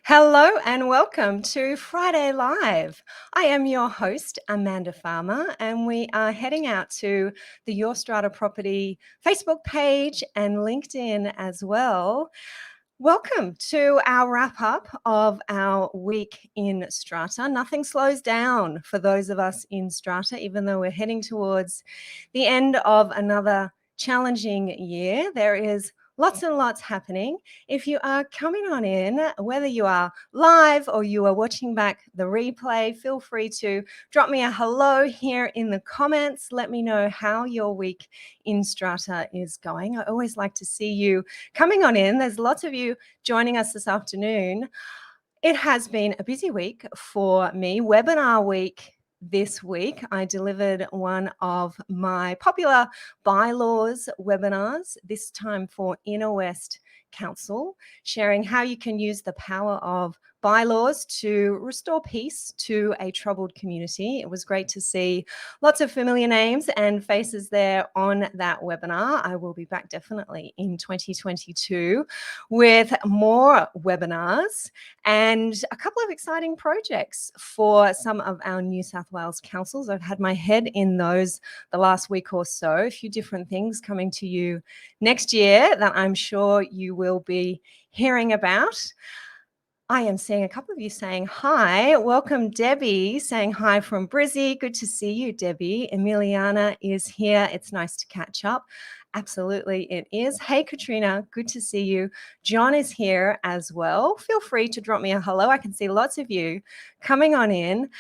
Hello and welcome to Friday Live. I am your host, Amanda Farmer, and we are heading out to the Your Strata Property Facebook page and LinkedIn as well. Welcome to our wrap up of our week in Strata. Nothing slows down for those of us in Strata, even though we're heading towards the end of another challenging year. There is lots and lots happening. If you are coming on in, whether you are live or you are watching back the replay, feel free to drop me a hello here in the comments. Let me know how your week in Strata is going. I always like to see you coming on in. There's lots of you joining us this afternoon. It has been a busy week for me, webinar week. This week, I delivered one of my popular Bylaws webinars, this time for Inner West Council, sharing how you can use the power of bylaws to restore peace to a troubled community. It was great to see lots of familiar names and faces there on that webinar. I will be back definitely in 2022 with more webinars and a couple of exciting projects for some of our New South Wales councils. I've had my head in those the last week or so, a few different things coming to you next year that I'm sure you will be hearing about. I am seeing a couple of you saying hi. Welcome, Debbie, saying hi from Brizzy. Good to see you, Debbie. Emiliana is here. It's nice to catch up. Absolutely, it is. Hey, Katrina, good to see you. John is here as well. Feel free to drop me a hello. I can see lots of you coming on in.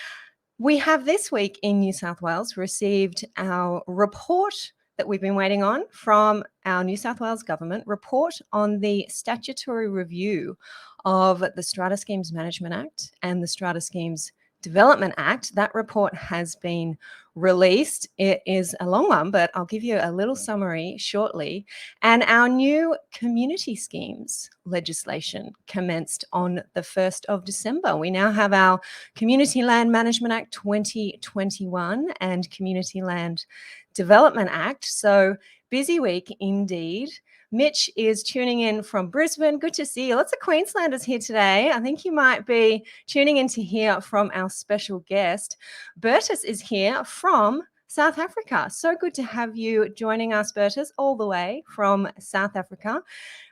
We have this week in New South Wales received our report that we've been waiting on from our New South Wales government, report on the statutory review of the Strata Schemes Management Act and the Strata Schemes Development Act. That report has been released. It is a long one, but I'll give you a little summary shortly. And our new community schemes legislation commenced on the 1st of December. We now have our Community Land Management Act 2021 and Community Land Development Act. So busy week indeed. Mitch is tuning in from Brisbane. Good to see you. Lots of Queenslanders here today. I think you might be tuning in to hear from our special guest. Bertus is here from South Africa. So good to have you joining us, Bertus, all the way from South Africa.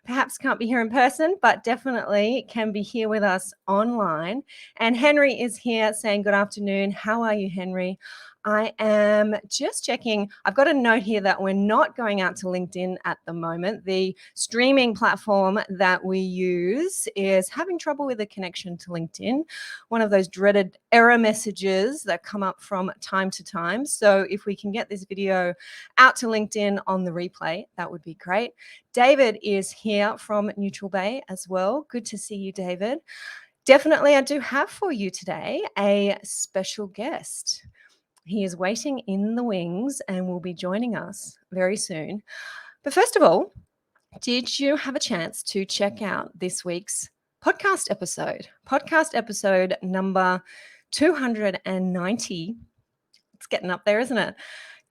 Perhaps can't be here in person, but definitely can be here with us online. And Henry is here saying good afternoon. How are you, Henry? I am just checking. I've got a note here that we're not going out to LinkedIn at the moment. The streaming platform that we use is having trouble with the connection to LinkedIn. One of those dreaded error messages that come up from time to time. So if we can get this video out to LinkedIn on the replay, that would be great. David is here from Neutral Bay as well. Good to see you, David. Definitely, I do have for you today a special guest. He is waiting in the wings and will be joining us very soon. But first of all, did you have a chance to check out this week's podcast episode? Podcast episode number 290. It's getting up there, isn't it?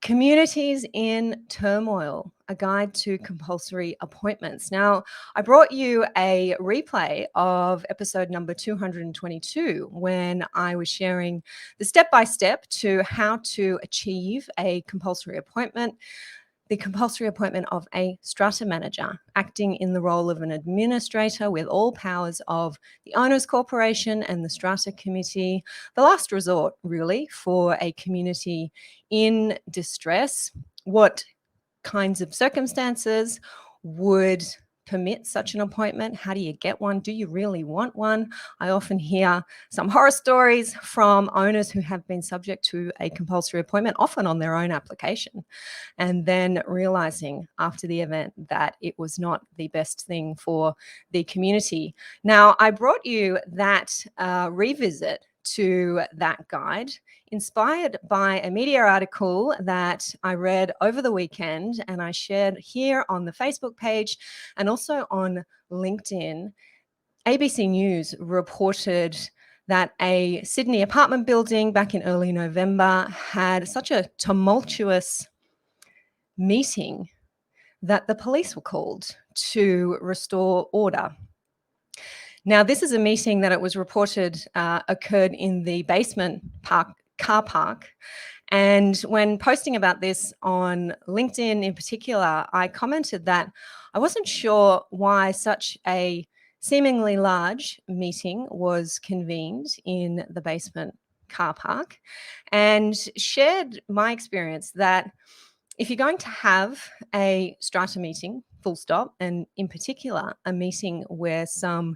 Communities in Turmoil, a guide to compulsory appointments. Now, I brought you a replay of episode number 222 when I was sharing the step-by-step to how to achieve a compulsory appointment, the compulsory appointment of a strata manager, acting in the role of an administrator with all powers of the owners corporation and the strata committee, the last resort really for a community in distress. What kinds of circumstances would permit such an appointment? How do you get one? Do you really want one? I often hear some horror stories from owners who have been subject to a compulsory appointment, often on their own application, and then realizing after the event that it was not the best thing for the community. Now, I brought you that revisit to that guide, inspired by a media article that I read over the weekend and I shared here on the Facebook page and also on LinkedIn. ABC News reported that a Sydney apartment building back in early November had such a tumultuous meeting that the police were called to restore order. Now, this is a meeting that it was reported occurred in the basement car park. And when posting about this on LinkedIn in particular, I commented that I wasn't sure why such a seemingly large meeting was convened in the basement car park, and shared my experience that if you're going to have a strata meeting, full stop, and in particular, a meeting where some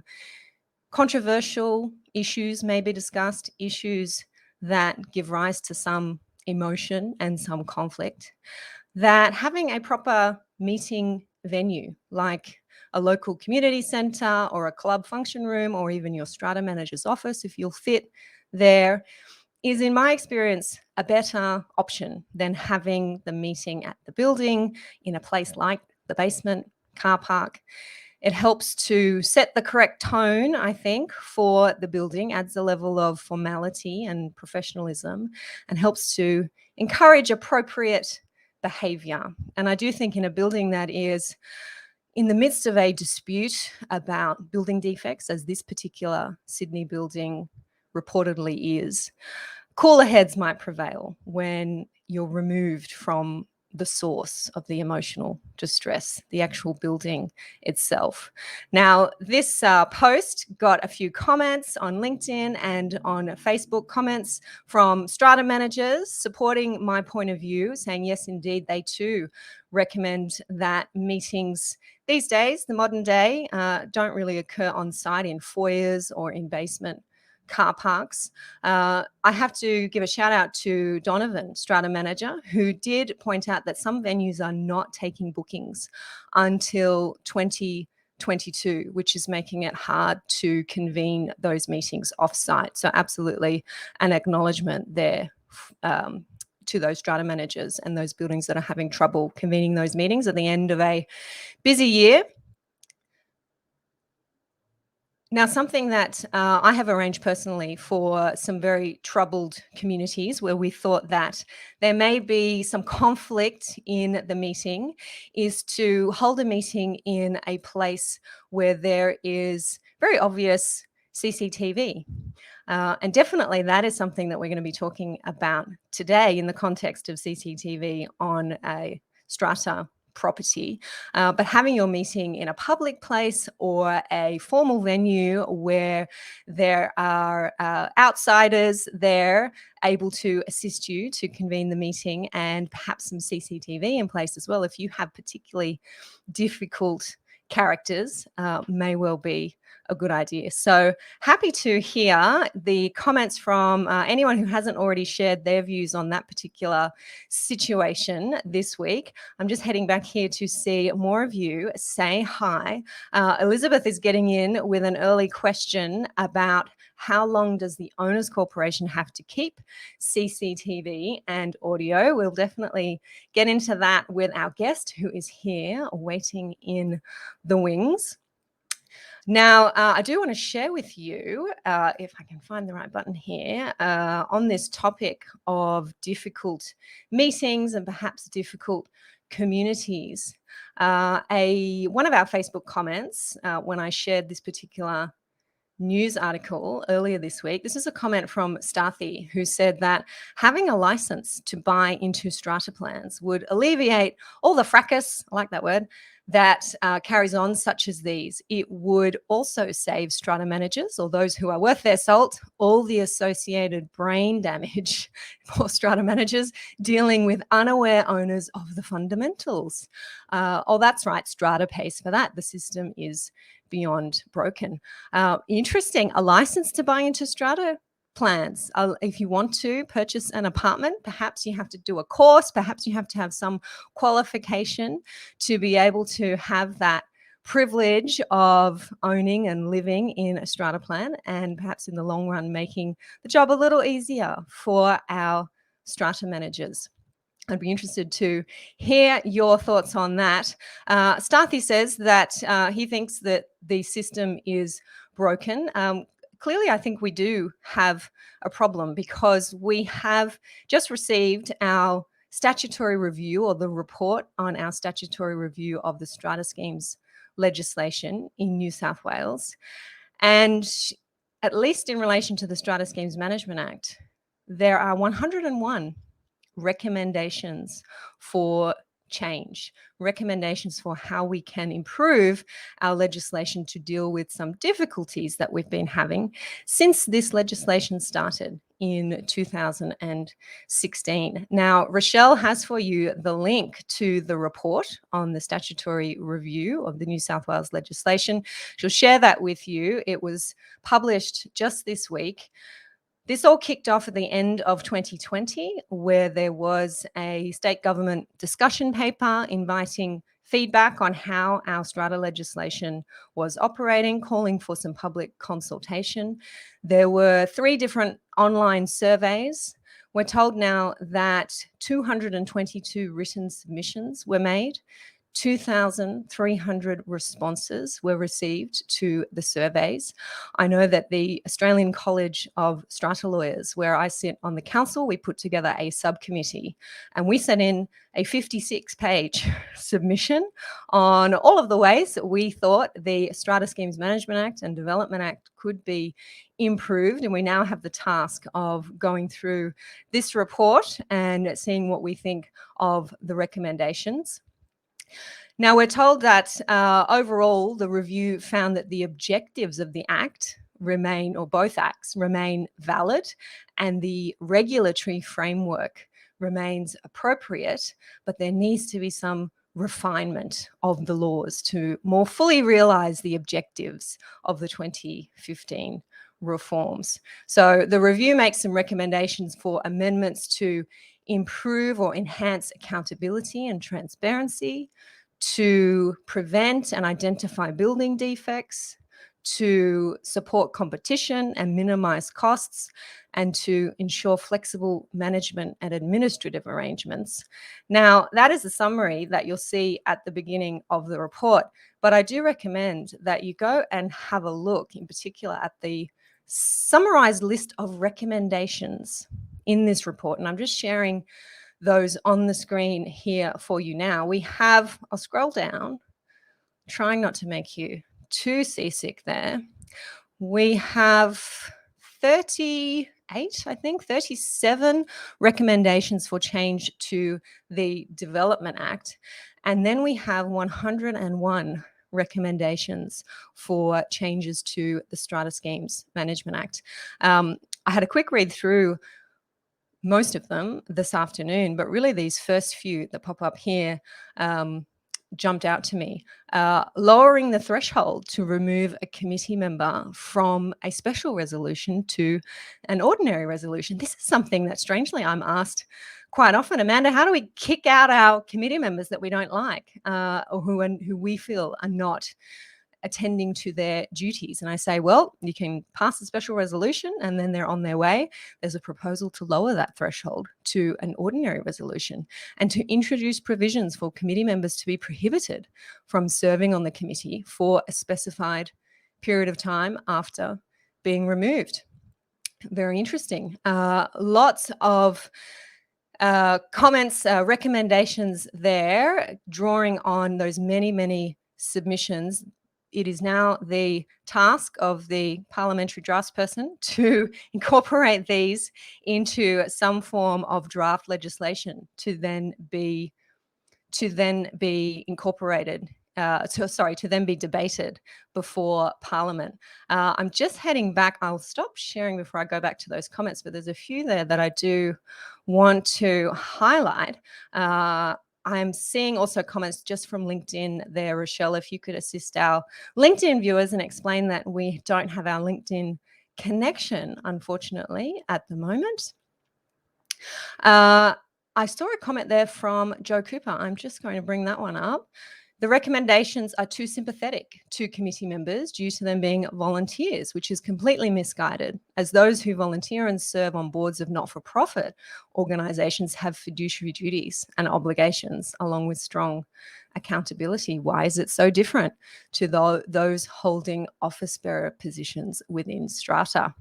controversial issues may be discussed, issues that give rise to some emotion and some conflict, that having a proper meeting venue like a local community centre or a club function room or even your strata manager's office, if you'll fit there, is, in my experience, a better option than having the meeting at the building in a place like the basement car park. It helps to set the correct tone, I think, for the building, adds a level of formality and professionalism, and helps to encourage appropriate behaviour. And I do think in a building that is in the midst of a dispute about building defects, as this particular Sydney building reportedly is, cooler heads might prevail when you're removed from the source of the emotional distress, the actual building itself. Now, this post got a few comments on LinkedIn and on Facebook, comments from strata managers supporting my point of view, saying yes, indeed, they too recommend that meetings these days, the modern day, don't really occur on site in foyers or in basement car parks. I have to give a shout out to Donovan, strata manager, who did point out that some venues are not taking bookings until 2022, which is making it hard to convene those meetings off-site. So absolutely an acknowledgement there to those strata managers and those buildings that are having trouble convening those meetings at the end of a busy year. Now, something that I have arranged personally for some very troubled communities where we thought that there may be some conflict in the meeting is to hold a meeting in a place where there is very obvious CCTV. And definitely that is something that we're going to be talking about today in the context of CCTV on a strata property. But having your meeting in a public place or a formal venue where there are outsiders there able to assist you to convene the meeting, and perhaps some CCTV in place as well if you have particularly difficult characters, may well be a good idea. So happy to hear the comments from anyone who hasn't already shared their views on that particular situation this week. I'm just heading back here to see more of you say hi. Elizabeth is getting in with an early question about how long does the Owners Corporation have to keep CCTV and audio. We'll definitely get into that with our guest who is here waiting in the wings. Now, I do want to share with you, if I can find the right button here, on this topic of difficult meetings and perhaps difficult communities. One of our Facebook comments, when I shared this particular news article earlier this week, this is a comment from Starthy, who said that having a license to buy into strata plans would alleviate all the fracas, I like that word, that carries on, such as these. It would also save strata managers, or those who are worth their salt, all the associated brain damage for strata managers dealing with unaware owners of the fundamentals. Oh, that's right, strata pays for that. The system is beyond broken. Interesting, a license to buy into strata plans. If you want to purchase an apartment, perhaps you have to do a course, perhaps you have to have some qualification to be able to have that privilege of owning and living in a strata plan, and perhaps in the long run making the job a little easier for our strata managers. I'd be interested to hear your thoughts on that. Starthy says that he thinks that the system is broken. Clearly, I think we do have a problem, because we have just received our statutory review, or the report on our statutory review of the strata schemes legislation in New South Wales. And at least in relation to the Strata Schemes Management Act, there are 101 recommendations for change, recommendations for how we can improve our legislation to deal with some difficulties that we've been having since this legislation started in 2016. Now, Rochelle has for you the link to the report on the statutory review of the New South Wales legislation. She'll share that with you. It was published just this week. This all kicked off at the end of 2020, where there was a state government discussion paper inviting feedback on how our strata legislation was operating, calling for some public consultation. There were 3 different online surveys. We're told now that 222 written submissions were made. 2,300 responses were received to the surveys. I know that the Australian College of Strata Lawyers, where I sit on the council, we put together a subcommittee and we sent in a 56-page submission on all of the ways that we thought the Strata Schemes Management Act and Development Act could be improved. And we now have the task of going through this report and seeing what we think of the recommendations. Now, we're told that overall, the review found that the objectives of the Act remain, or both Acts remain valid, and the regulatory framework remains appropriate, but there needs to be some refinement of the laws to more fully realise the objectives of the 2015 reforms. So the review makes some recommendations for amendments to improve or enhance accountability and transparency, to prevent and identify building defects, to support competition and minimize costs, and to ensure flexible management and administrative arrangements. Now, that is a summary that you'll see at the beginning of the report, but I do recommend that you go and have a look in particular at the summarized list of recommendations in this report. And I'm just sharing those on the screen here for you now. We have, I'll scroll down, trying not to make you too seasick there. We have 38, I think, 37 recommendations for change to the Development Act. And then we have 101 recommendations for changes to the Strata Schemes Management Act. I had a quick read through most of them this afternoon, but really these first few that pop up here jumped out to me. Lowering the threshold to remove a committee member from a special resolution to an ordinary resolution. This is something that strangely I'm asked quite often. Amanda, how do we kick out our committee members that we don't like or who we feel are not attending to their duties? And I say, well, you can pass a special resolution and then they're on their way. There's a proposal to lower that threshold to an ordinary resolution and to introduce provisions for committee members to be prohibited from serving on the committee for a specified period of time after being removed. Very interesting. Lots of comments, recommendations there, drawing on those many, many submissions. It is now the task of the parliamentary draftsperson to incorporate these into some form of draft legislation to then be incorporated, to then be debated before Parliament. I'm just heading back. I'll stop sharing before I go back to those comments, but there's a few there that I do want to highlight. I'm seeing also comments just from LinkedIn there. Rochelle, if you could assist our LinkedIn viewers and explain that we don't have our LinkedIn connection, unfortunately, at the moment. I saw a comment there from Joe Cooper. I'm just going to bring that one up. The recommendations are too sympathetic to committee members due to them being volunteers, which is completely misguided, as those who volunteer and serve on boards of not-for-profit organisations have fiduciary duties and obligations, along with strong accountability. Why is it so different to those holding office bearer positions within strata?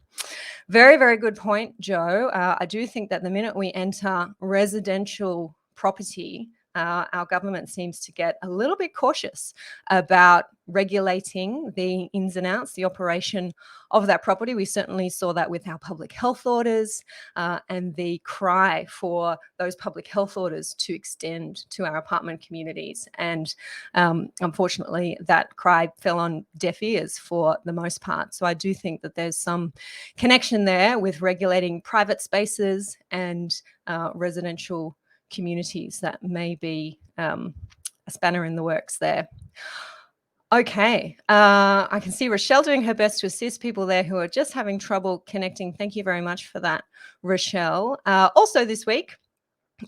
Very, very good point, Joe. I do think that the minute we enter residential property, our government seems to get a little bit cautious about regulating the ins and outs, the operation of that property. We certainly saw that with our public health orders and the cry for those public health orders to extend to our apartment communities. And unfortunately, that cry fell on deaf ears for the most part. So I do think that there's some connection there with regulating private spaces and residential communities that may be a spanner in the works there. Okay, I can see Rochelle doing her best to assist people there who are just having trouble connecting. Thank you very much for that, Rochelle. Also this week,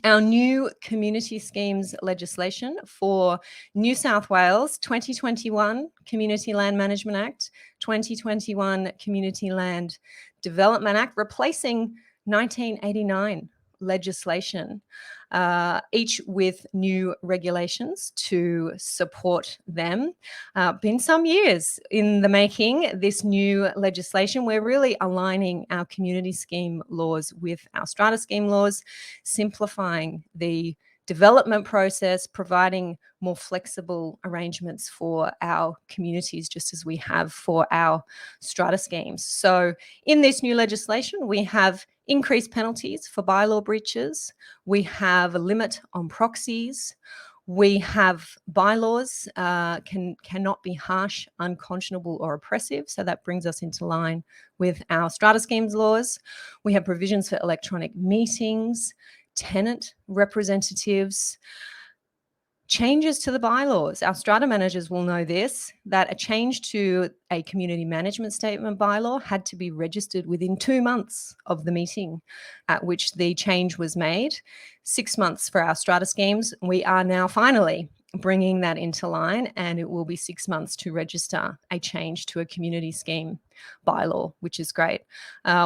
our new community schemes legislation for New South Wales 2021 Community Land Management Act, 2021 Community Land Development Act, replacing 1989 legislation, each with new regulations to support them. Been some years in the making, this new legislation. We're really aligning our community scheme laws with our strata scheme laws, simplifying the development process, providing more flexible arrangements for our communities, just as we have for our strata schemes. So in this new legislation, we have increased penalties for bylaw breaches. We have a limit on proxies. We have bylaws cannot be harsh, unconscionable, or oppressive. So that brings us into line with our strata schemes laws. We have provisions for electronic meetings, tenant representatives, changes to the bylaws. Our strata managers will know this, that a change to a community management statement bylaw had to be registered within 2 months of the meeting at which the change was made. 6 months for our strata schemes. We are now finally bringing that into line, and it will be 6 months to register a change to a community scheme bylaw, which is great.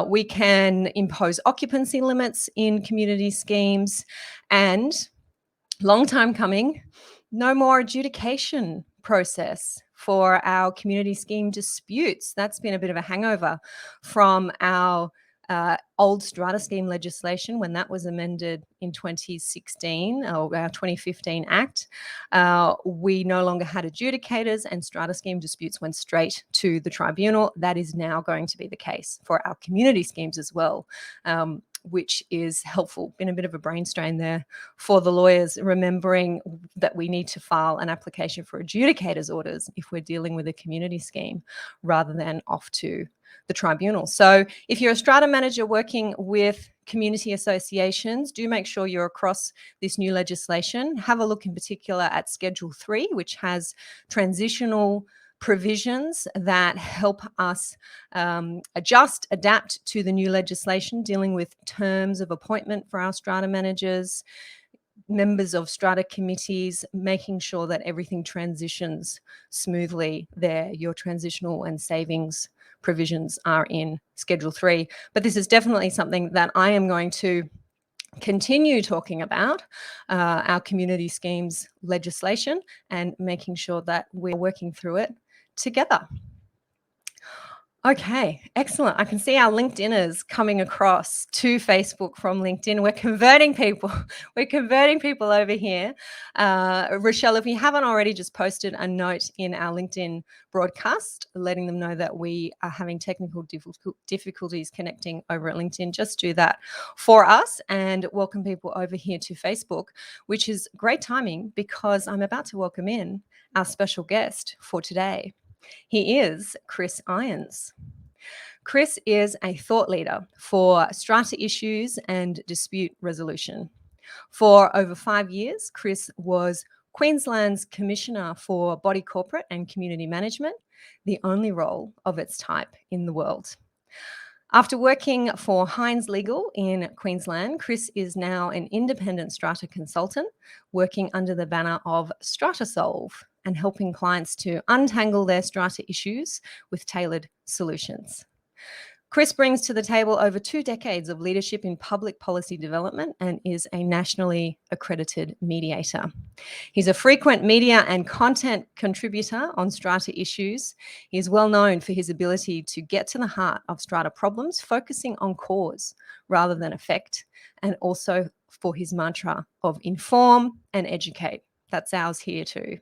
We can impose occupancy limits in community schemes, and long time coming, no more adjudication process for our community scheme disputes. That's been a bit of a hangover from our old strata scheme legislation when that was amended in 2016, or our 2015 Act. We no longer had adjudicators, and strata scheme disputes went straight to the tribunal. That is now going to be the case for our community schemes as well, which is helpful. Been a bit of a brain strain there for the lawyers, remembering that we need to file an application for adjudicators orders if we're dealing with a community scheme rather than off to the tribunal. So if you're a strata manager working with community associations, do make sure you're across this new legislation. Have a look in particular at Schedule 3, which has transitional provisions that help us adapt to the new legislation, dealing with terms of appointment for our strata managers, members of strata committees, making sure that everything transitions smoothly there. Your transitional and savings provisions are in Schedule 3. But this is definitely something that I am going to continue talking about, our community schemes legislation, and making sure that we're working through it together. Okay, excellent. I can see our LinkedIners coming across to Facebook from LinkedIn. We're converting people. We're converting people over here. Rochelle, if you haven't already, just posted a note in our LinkedIn broadcast, letting them know that we are having technical difficulties connecting over at LinkedIn. Just do that for us and welcome people over here to Facebook, which is great timing because I'm about to welcome in our special guest for today. He is Chris Irons. Chris is a thought leader for strata issues and dispute resolution. For over 5 years, Chris was Queensland's Commissioner for Body Corporate and Community Management, the only role of its type in the world. After working for Hynes Legal in Queensland, Chris is now an independent strata consultant working under the banner of Strata Solve and helping clients to untangle their strata issues with tailored solutions. Chris brings to the table over 2 decades of leadership in public policy development and is a nationally accredited mediator. He's a frequent media and content contributor on strata issues. He is well known for his ability to get to the heart of strata problems, focusing on cause rather than effect, and also for his mantra of inform and educate. That's ours here too.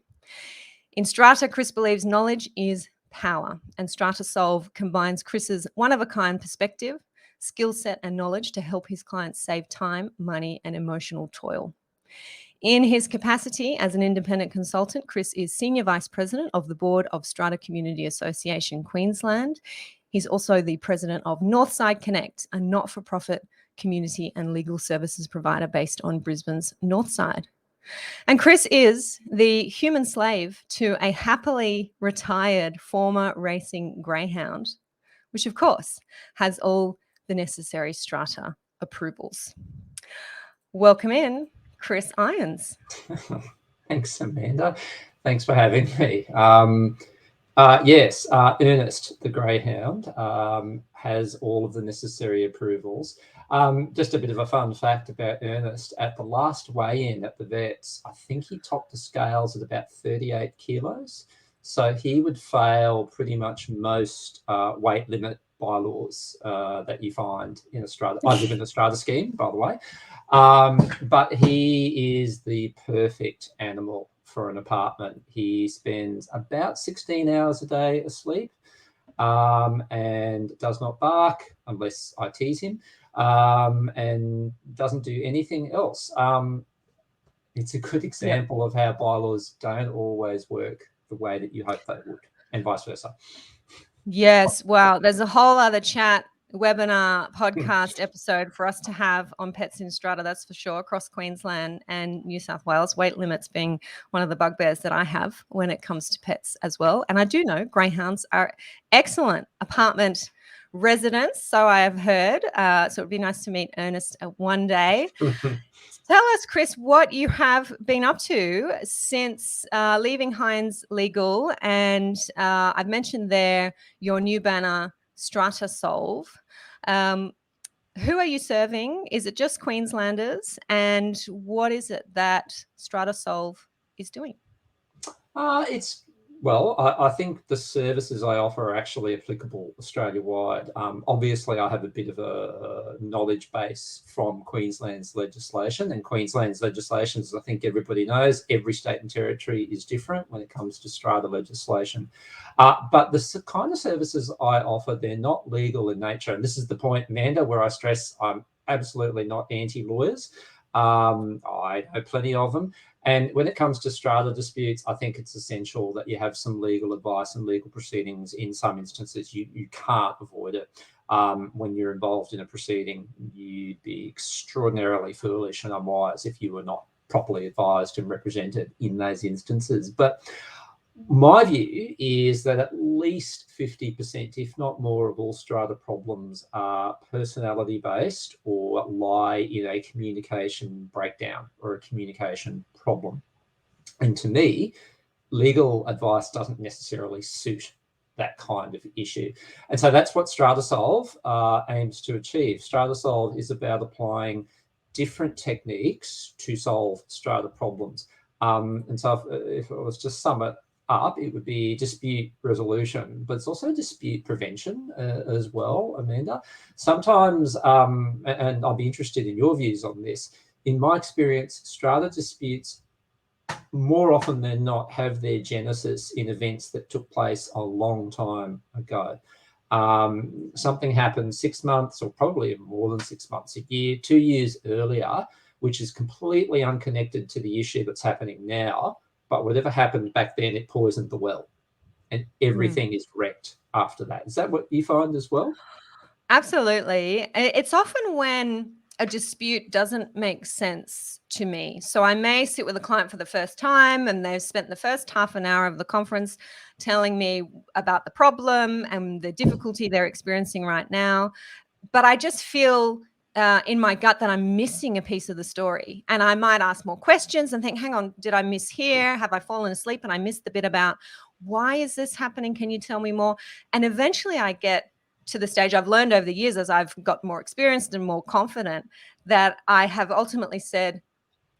In Strata, Chris believes knowledge is power, and Strata Solve combines Chris's one-of-a-kind perspective, skill set, and knowledge to help his clients save time, money, and emotional toil. In his capacity as an independent consultant, Chris is Senior Vice President of the Board of Strata Community Association Queensland. He's also the President of Northside Connect, a not-for-profit community and legal services provider based on Brisbane's Northside. And Chris is the human slave to a happily retired former racing greyhound, which of course has all the necessary strata approvals. Welcome in, Chris Hynes. Thanks, Amanda. Thanks for having me. Yes, Ernest, the greyhound, has all of the necessary approvals. Just a bit of a fun fact about Ernest. At the last weigh-in at the vets, I think he topped the scales at about 38 kilos. So he would fail pretty much most weight limit bylaws that you find in Australia. I live in the Strata scheme, by the way. But he is the perfect animal for an apartment. He spends about 16 hours a day asleep and does not bark unless I tease him, and doesn't do anything else. It's a good example of how bylaws don't always work the way that you hope they would, and vice versa. Yes, wow. There's a whole other chat, webinar, podcast episode for us to have on pets in Strata, that's for sure, across Queensland and New South Wales, weight limits being one of the bugbears that I have when it comes to pets as well. And I do know greyhounds are excellent apartment residents, so I have heard. So it would be nice to meet Ernest one day. Tell us, Chris, what you have been up to since leaving Hynes Legal. And I've mentioned there your new banner, Strata Solve. Who are you serving? Is it just Queenslanders? And what is it that Strata Solve is doing? I think the services I offer are actually applicable Australia-wide. Obviously, I have a bit of a knowledge base from Queensland's legislation, and Queensland's legislation, as I think everybody knows, every state and territory is different when it comes to strata legislation. But the kind of services I offer, they're not legal in nature. And this is the point, Amanda, where I stress I'm absolutely not anti-lawyers. I know plenty of them. And when it comes to strata disputes, I think it's essential that you have some legal advice and legal proceedings. In some instances, you can't avoid it. When you're involved in a proceeding, you'd be extraordinarily foolish and unwise if you were not properly advised and represented in those instances. But my view is that at least 50%, if not more, of all strata problems are personality-based or lie in a communication breakdown or a communication problem. And to me, legal advice doesn't necessarily suit that kind of issue. And so that's what Strata Solve aims to achieve. Strata Solve is about applying different techniques to solve strata problems. And so if I was to sum it up, it would be dispute resolution, but it's also dispute prevention as well, Amanda. Sometimes, and I'll be interested in your views on this, in my experience, strata disputes more often than not have their genesis in events that took place a long time ago. Something happened 6 months or probably more than 6 months, a year, 2 years earlier, which is completely unconnected to the issue that's happening now. But whatever happened back then, it poisoned the well, and everything is wrecked after that. Is that what you find as well? Absolutely. It's often when a dispute doesn't make sense to me. So I may sit with a client for the first time and they've spent the first half an hour of the conference telling me about the problem and the difficulty they're experiencing right now. But I just feel in my gut that I'm missing a piece of the story. And I might ask more questions and think, hang on, did I miss here? Have I fallen asleep and I missed the bit about why is this happening? Can you tell me more? And eventually I get to the stage I've learned over the years as I've got more experienced and more confident that I have ultimately said,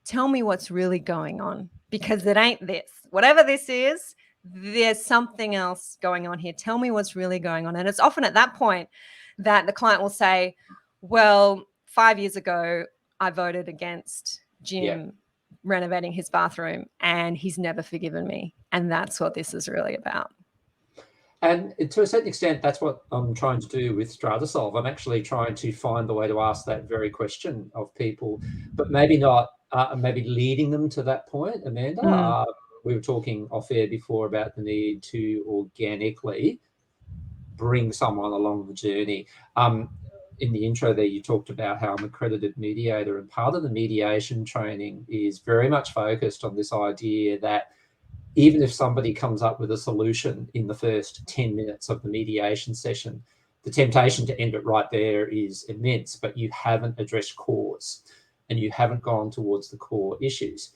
tell me what's really going on, because it ain't this. Whatever this is, there's something else going on here. Tell me what's really going on. And it's often at that point that the client will say, well, 5 years ago, I voted against Jim Yeah. renovating his bathroom, and he's never forgiven me. And that's what this is really about. And to a certain extent, that's what I'm trying to do with Strata Solve. I'm actually trying to find the way to ask that very question of people, but maybe not, maybe leading them to that point, Amanda. We were talking off air before about the need to organically bring someone along the journey. In the intro there, you talked about how I'm an accredited mediator, and part of the mediation training is very much focused on this idea that even if somebody comes up with a solution in the first 10 minutes of the mediation session, the temptation to end it right there is immense, but you haven't addressed cause and you haven't gone towards the core issues.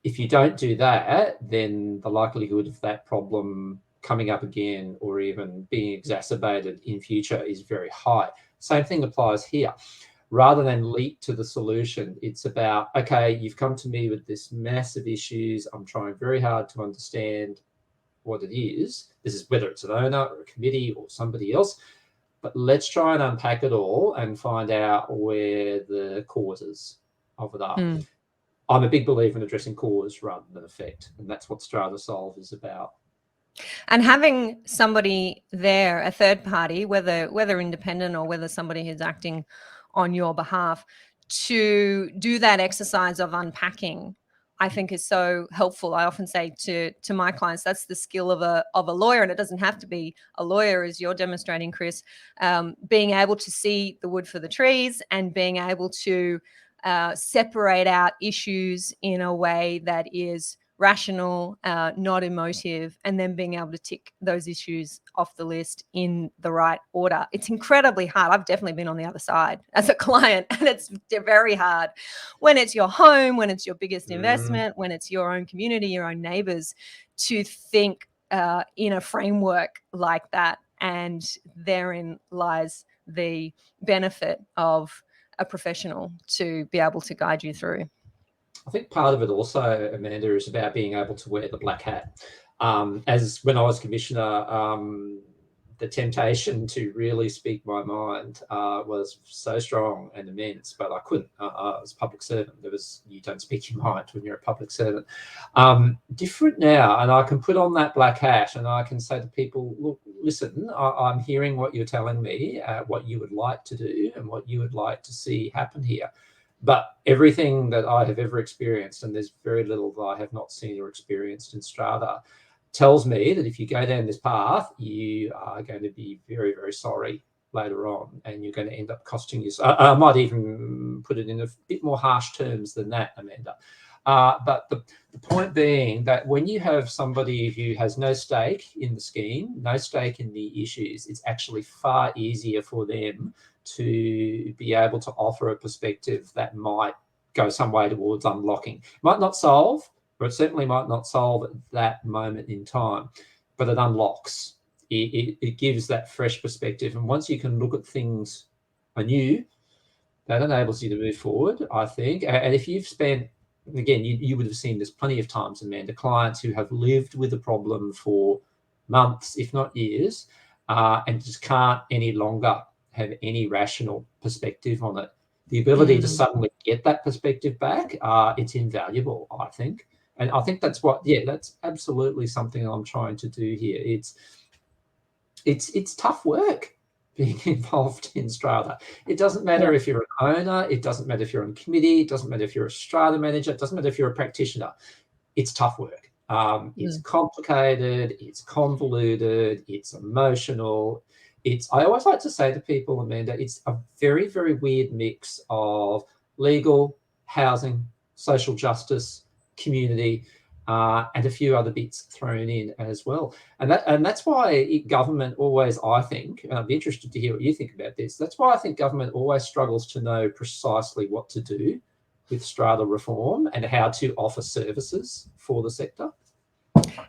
If you don't do that, then the likelihood of that problem coming up again or even being exacerbated in future is very high. Same thing applies here. Rather than leap to the solution, it's about, okay, you've come to me with this massive issues. I'm trying very hard to understand what it is. This is whether it's an owner or a committee or somebody else, but let's try and unpack it all and find out where the causes of it are. I'm a big believer in addressing cause rather than effect, and that's what Strata Solve is about. And having somebody there, a third party, whether independent or whether somebody who's acting on your behalf, to do that exercise of unpacking, I think is so helpful. I often say to my clients, that's the skill of a lawyer, and it doesn't have to be a lawyer, as you're demonstrating, Chris. Being able to see the wood for the trees and being able to separate out issues in a way that is rational, not emotive, and then being able to tick those issues off the list in the right order. It's incredibly hard. I've definitely been on the other side as a client, and it's very hard when it's your home, when it's your biggest investment, when it's your own community, your own neighbors, to think in a framework like that. And therein lies the benefit of a professional to be able to guide you through. I think part of it also, Amanda, is about being able to wear the black hat. As when I was commissioner, the temptation to really speak my mind was so strong and immense, but I couldn't. I was a public servant. You don't speak your mind when you're a public servant. Different now, and I can put on that black hat and I can say to people, look, listen, I'm hearing what you're telling me, what you would like to do and what you would like to see happen here. But everything that I have ever experienced, and there's very little that I have not seen or experienced in Strata, tells me that if you go down this path, you are going to be very, very sorry later on, and you're going to end up costing you. I might even put it in a bit more harsh terms than that, Amanda. But the point being that when you have somebody who has no stake in the scheme, no stake in the issues, it's actually far easier for them to be able to offer a perspective that might go some way towards unlocking. Might not solve, or it certainly might not solve at that moment in time, but it unlocks. It gives that fresh perspective. And once you can look at things anew, that enables you to move forward, I think. And if you've spent, again, you would have seen this plenty of times, Amanda, clients who have lived with a problem for months, if not years, and just can't any longer have any rational perspective on it. The ability to suddenly get that perspective back, it's invaluable, I think. And I think that's that's absolutely something I'm trying to do here. It's tough work being involved in Strata. It doesn't matter if you're an owner, it doesn't matter if you're on committee, it doesn't matter if you're a Strata manager, it doesn't matter if you're a practitioner. It's tough work. It's complicated, it's convoluted, it's emotional. I always like to say to people, Amanda, it's a very, very weird mix of legal, housing, social justice, community, and a few other bits thrown in as well. And that's why government always, I think, and I'd be interested to hear what you think about this, that's why I think government always struggles to know precisely what to do with Strata reform and how to offer services for the sector.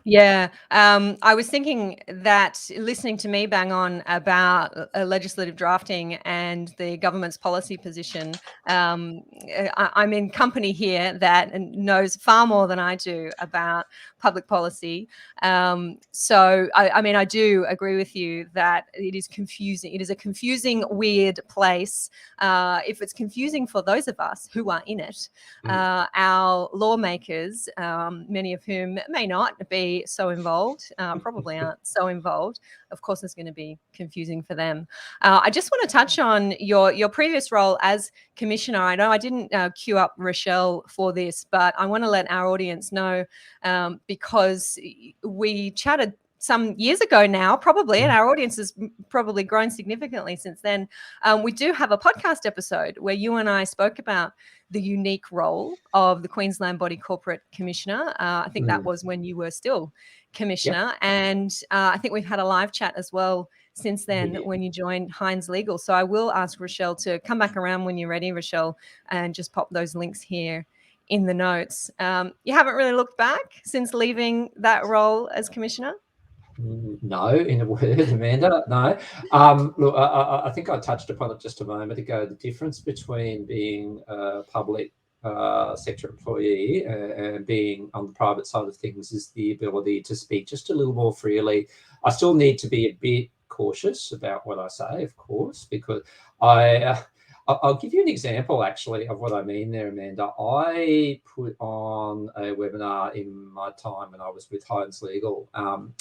Yeah, I was thinking that listening to me bang on about legislative drafting and the government's policy position, I'm in company here that knows far more than I do about public policy. So I mean, I do agree with you that it is confusing. It is a confusing, weird place. If it's confusing for those of us who are in it, our lawmakers, many of whom may not be so involved, probably aren't so involved, of course it's going to be confusing for them. I just want to touch on your previous role as commissioner. I know I didn't queue up Rochelle for this, but I want to let our audience know, because we chatted some years ago now, probably, and our audience has probably grown significantly since then. We do have a podcast episode where you and I spoke about the unique role of the Queensland Body Corporate Commissioner. I think that was when you were still commissioner. Yep. And I think we've had a live chat as well since then when you joined Hynes Legal. So I will ask Rochelle to come back around when you're ready, Rochelle, and just pop those links here in the notes. You haven't really looked back since leaving that role as commissioner? No, in a word, Amanda, no. Look, I think I touched upon it just a moment ago. The difference between being a public sector employee and being on the private side of things is the ability to speak just a little more freely. I still need to be a bit cautious about what I say, of course, because I'll give you an example, actually, of what I mean there, Amanda. I put on a webinar in my time when I was with Hynes Legal,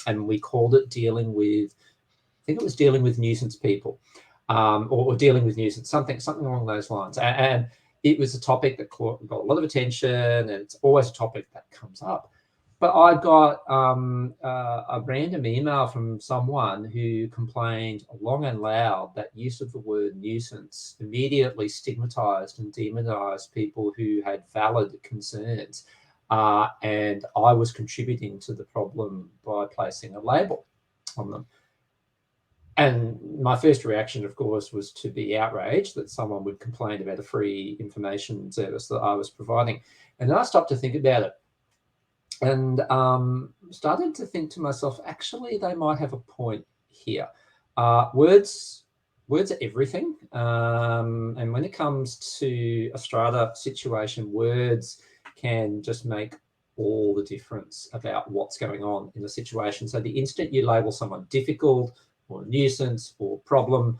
and we called it dealing with, I think it was dealing with nuisance people, or dealing with nuisance, something along those lines. And it was a topic that got a lot of attention, and it's always a topic that comes up. But I got a random email from someone who complained long and loud that use of the word nuisance immediately stigmatized and demonized people who had valid concerns. And I was contributing to the problem by placing a label on them. And my first reaction, of course, was to be outraged that someone would complain about a free information service that I was providing. And then I stopped to think about it, and started to think to myself, actually, they might have a point here. Words are everything. And when it comes to a strata situation, words can just make all the difference about what's going on in the situation. So the instant you label someone difficult or a nuisance or problem,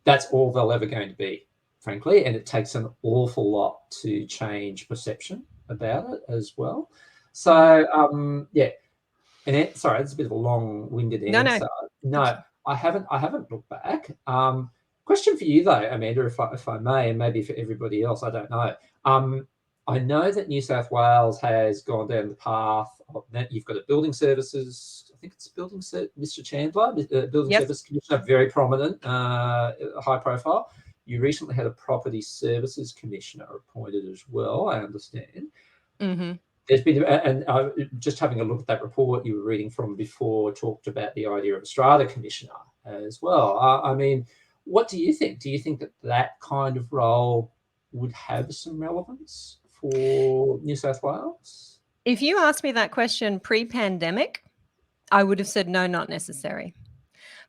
that's all they're ever going to be, frankly. And it takes an awful lot to change perception about it as well. So yeah, and sorry, it's a bit of a long-winded answer. No, I haven't looked back. Question for you though, Amanda, if I may, and maybe for everybody else, I don't know. I know that New South Wales has gone down the path of that. You've got a building services, I think it's Mr. Chandler, building service commissioner, very prominent, high profile. You recently had a property services commissioner appointed as well, I understand. There's been, and just having a look at that report you were reading from before, talked about the idea of a strata commissioner as well. I mean, what do you think? Do you think that that kind of role would have some relevance for New South Wales? If you asked me that question pre-pandemic, I would have said no, not necessary.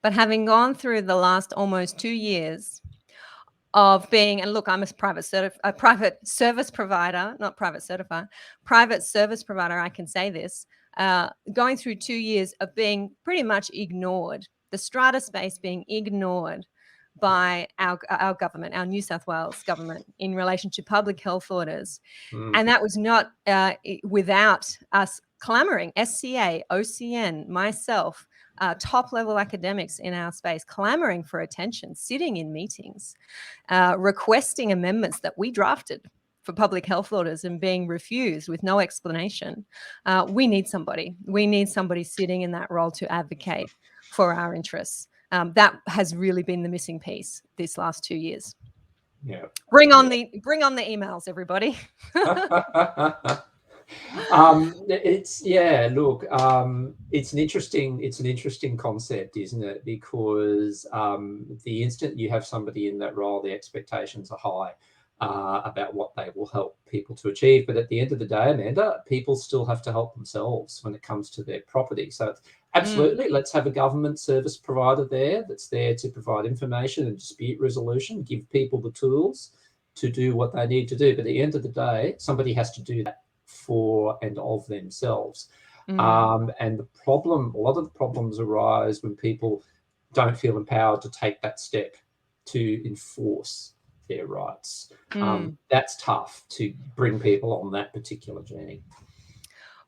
But having gone through the last almost 2 years of being, and look, I'm a private service provider, not private certified, private service provider, I can say this, going through 2 years of being pretty much ignored, the strata space being ignored by our government, our New South Wales government, in relation to public health orders. And that was not without us clamoring, SCA, OCN, myself, top-level academics in our space, clamoring for attention, sitting in meetings, requesting amendments that we drafted for public health orders and being refused with no explanation. We need somebody. We need somebody sitting in that role to advocate for our interests. That has really been the missing piece this last 2 years. Yeah. Bring on the emails, everybody. It's an interesting concept, isn't it? Because the instant you have somebody in that role, the expectations are high about what they will help people to achieve. But at the end of the day, Amanda, people still have to help themselves when it comes to their property. So absolutely, let's have a government service provider there that's there to provide information and dispute resolution, give people the tools to do what they need to do. But at the end of the day, somebody has to do that for and of themselves. And the problem, a lot of the problems arise when people don't feel empowered to take that step to enforce their rights. That's tough to bring people on that particular journey.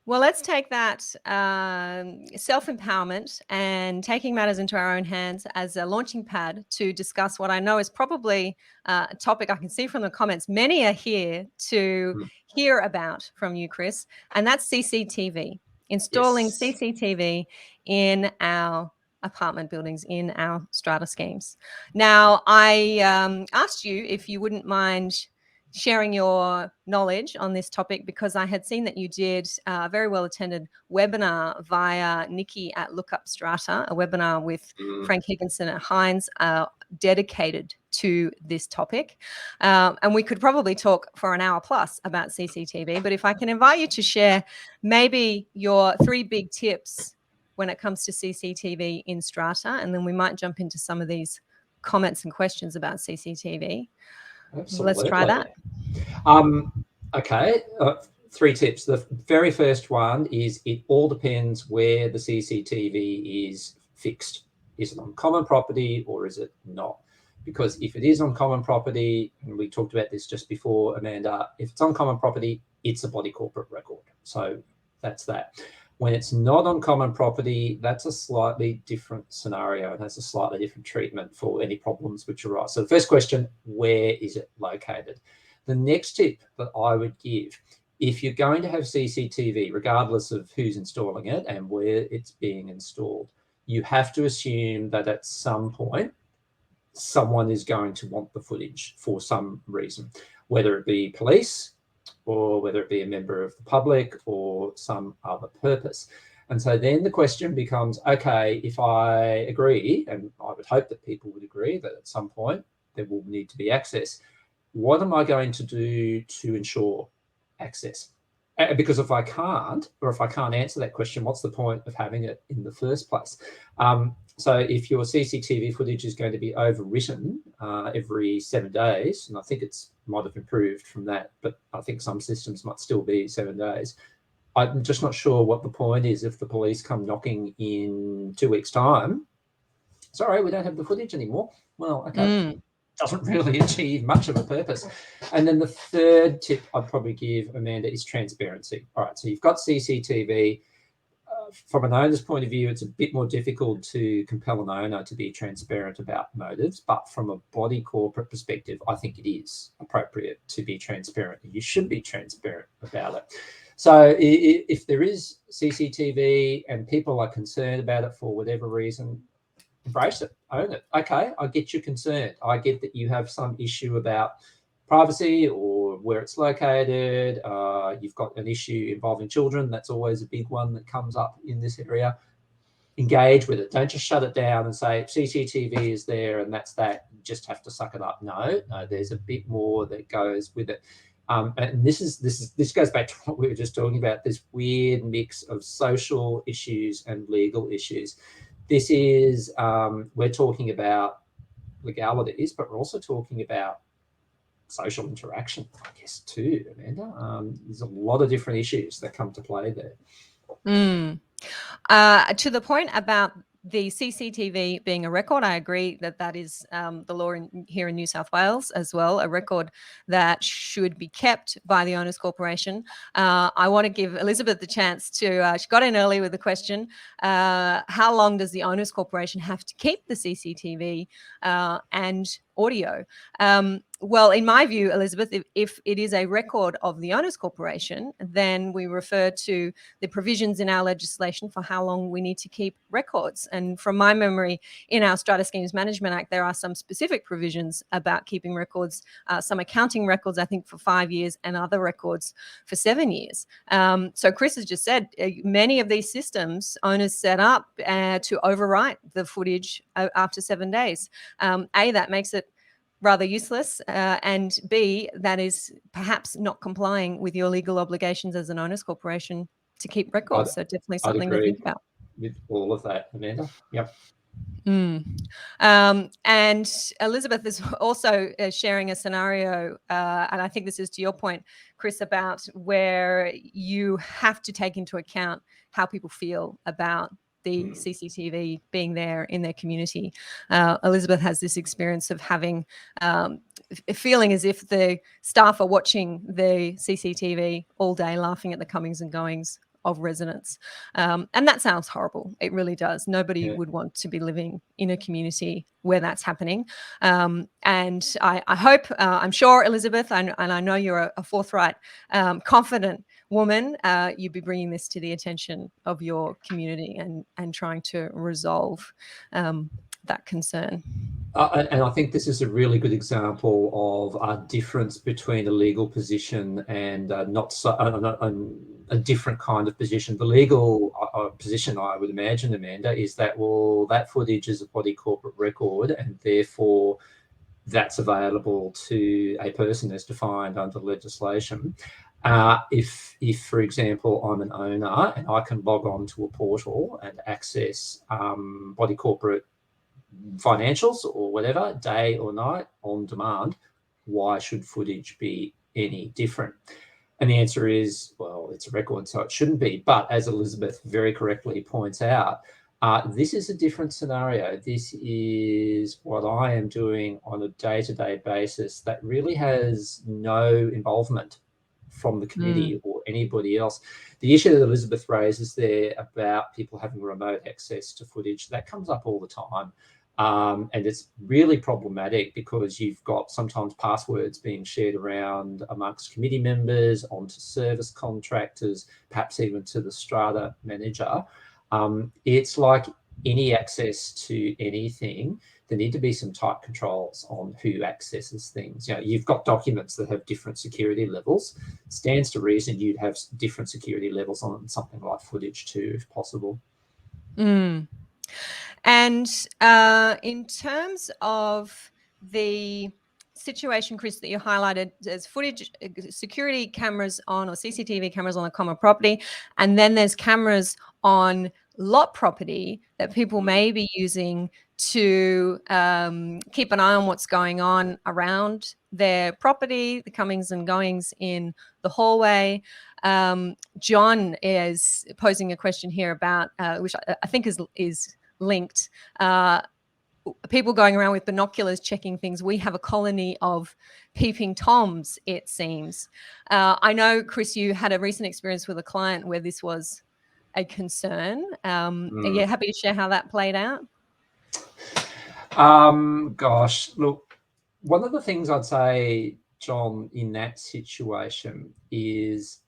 Well, let's take that self-empowerment and taking matters into our own hands as a launching pad to discuss what I know is probably a topic I can see from the comments. Many are here to hear about from you, Chris, and that's CCTV. Installing CCTV in our apartment buildings, in our strata schemes. Now, I asked you if you wouldn't mind sharing your knowledge on this topic because I had seen that you did a very well attended webinar via Nikki at Look Up Strata, a webinar with Frank Higginson at Hynes dedicated to this topic. And we could probably talk for an hour plus about CCTV, but if I can invite you to share maybe your 3 big tips when it comes to CCTV in strata, and then we might jump into some of these comments and questions about CCTV. Absolutely. Let's try that. Okay, 3 tips. The very first one is it all depends where the CCTV is fixed. Is it on common property or is it not? Because if it is on common property, and we talked about this just before, Amanda, if it's on common property, it's a body corporate record. So that's that. When it's not on common property, that's a slightly different scenario and has a slightly different treatment for any problems which arise. So the first question, where is it located? The next tip that I would give, if you're going to have CCTV, regardless of who's installing it and where it's being installed, you have to assume that at some point, someone is going to want the footage for some reason, whether it be police, or whether it be a member of the public or some other purpose. And so then the question becomes, okay, if I agree, and I would hope that people would agree that at some point there will need to be access, what am I going to do to ensure access? Because if I can't, or if I can't answer that question, what's the point of having it in the first place? So if your CCTV footage is going to be overwritten every 7 days, and I think it's might have improved from that, but I think some systems might still be 7 days. I'm just not sure what the point is if the police come knocking in 2 weeks' time. Sorry, we don't have the footage anymore. Well, okay. Doesn't really achieve much of a purpose. And then the third tip I'd probably give, Amanda, is transparency. All right, so you've got CCTV. From an owner's point of view, it's a bit more difficult to compel an owner to be transparent about motives, but from a body corporate perspective, I think it is appropriate to be transparent. You should be transparent about it. So if there is CCTV and people are concerned about it for whatever reason, embrace it, own it. Okay, I get your concern. I get that you have some issue about privacy or where it's located. You've got an issue involving children. That's always a big one that comes up in this area. Engage with it. Don't just shut it down and say CCTV is there and that's that. You just have to suck it up. No, there's a bit more that goes with it. And this goes back to what we were just talking about, this weird mix of social issues and legal issues. This is, we're talking about legalities, but we're also talking about social interaction, I guess, too, Amanda. There's a lot of different issues that come to play there. To the point about the CCTV being a record, I agree that that is the law here in New South Wales as well, a record that should be kept by the Owners Corporation. I want to give Elizabeth the chance to, she got in early with the question, how long does the Owners Corporation have to keep the CCTV and audio? Well, in my view, Elizabeth, if it is a record of the Owners Corporation, then we refer to the provisions in our legislation for how long we need to keep records. And from my memory, in our Strata Schemes Management Act, there are some specific provisions about keeping records, some accounting records, I think, for 5 years and other records for 7 years. So Chris has just said many of these systems owners set up to overwrite the footage after 7 days. A, that makes it rather useless, and B, that is perhaps not complying with your legal obligations as an owners corporation to keep records. So definitely something to think about. With all of that, Amanda. Yep. Mm. And Elizabeth is also sharing a scenario, and I think this is to your point, Chris, about where you have to take into account how people feel about the CCTV being there in their community. Elizabeth has this experience of having feeling as if the staff are watching the CCTV all day, laughing at the comings and goings of residents. And that sounds horrible. It really does. Nobody Yeah. would want to be living in a community where that's happening. And I hope, I'm sure, Elizabeth, and I know you're a forthright, confident woman, you'd be bringing this to the attention of your community and trying to resolve that concern. And I think this is a really good example of a difference between a legal position and not so, a different kind of position. The legal position, I would imagine, Amanda, is that, well, that footage is a body corporate record, and therefore that's available to a person as defined under legislation. If, for example, I'm an owner and I can log on to a portal and access body corporate financials or whatever, day or night, on demand, why should footage be any different? And the answer is, well, it's a record, so it shouldn't be. But as Elizabeth very correctly points out, this is a different scenario. This is what I am doing on a day-to-day basis that really has no involvement from the committee or anybody else. The issue that Elizabeth raises there about people having remote access to footage, that comes up all the time. And it's really problematic because you've got sometimes passwords being shared around amongst committee members, onto service contractors, perhaps even to the strata manager. It's like any access to anything. There need to be some tight controls on who accesses things. You know, you've got documents that have different security levels. It stands to reason you'd have different security levels on something like footage too, if possible. Mm. And in terms of the situation, Chris, that you highlighted, there's footage, security cameras on, or CCTV cameras on the common property, and then there's cameras on lot property that people may be using to keep an eye on what's going on around their property, the comings and goings in the hallway. John is posing a question here about, which I think is linked. People going around with binoculars checking things. We have a colony of peeping toms, it seems. I know, Chris, you had a recent experience with a client where this was a concern. Are you happy to share how that played out? Gosh, look, one of the things I'd say, John, in that situation is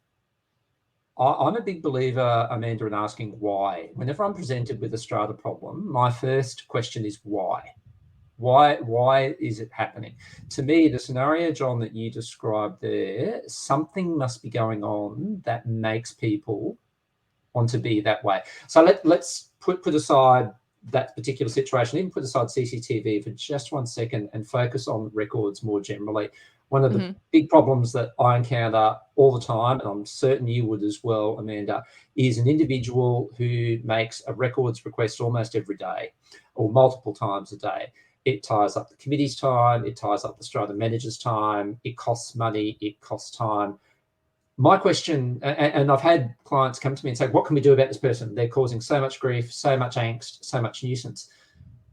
I'm a big believer, Amanda, in asking why. Whenever I'm presented with a strata problem, my first question is why? Why is it happening? To me, the scenario, John, that you described there, something must be going on that makes people want to be that way. So let's put aside that particular situation, even put aside CCTV for just 1 second and focus on records more generally. One of the big problems that I encounter all the time, and I'm certain you would as well, Amanda, is an individual who makes a records request almost every day or multiple times a day. It ties up the committee's time, it ties up the strata manager's time, it costs money, it costs time. My question, and I've had clients come to me and say, what can we do about this person? They're causing so much grief, so much angst, so much nuisance.